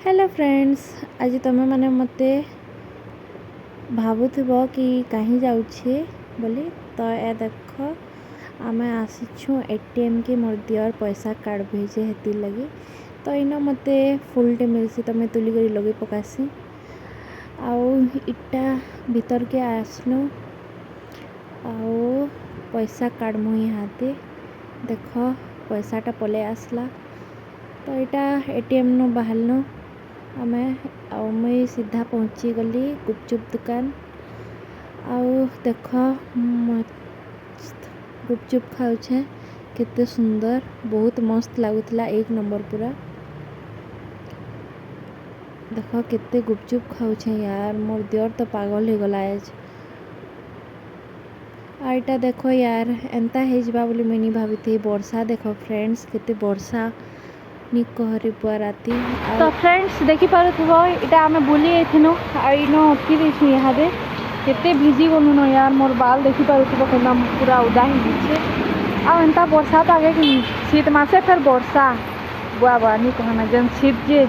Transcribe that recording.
hello friends, आज तुम मैंने मत भावुव कि कहीं जाऊे बोली तो ए देख आम आसीछू एटीएम की मोर दियर पैसा कार्ड भेजे हेती लगी तो इन मत फुल टे मिलसी तो मैं तुली कर लगे पकासी आउ इटा भीतर के आसनु आउ पैसा कार्ड मुई हाथी देख पैसाटा पले आसला तो यहाँ एटीएम नु बाहरनु आमे मुई सीधा पहुँची गली गुपचुप दुकान आउ देख गुपचुप खाऊे केते सुंदर बहुत मस्त लगुला एक नंबर पूरा देख केते गुपचुप खाऊे यार मोर दियर तो पागल हो गला आज आईटा देख यार एंता हेजबा बोली मुई भाभी थी वर्षा देख फ्रेंड्स केते वर्षा निकहरी पुआ राती तो फ्रेंड्स देखी पारुथबो इटा आमे बुली एथिनो आइनो अटकी देछु इहादे केते भिजी गनु न यार मोर बाल देखी पारुथबो केना पूरा उदा ही दिछे आ एंता वर्षा पागे कि शीत मासे फिर वर्षा बुआ बुआ नी कहना जन शीत जे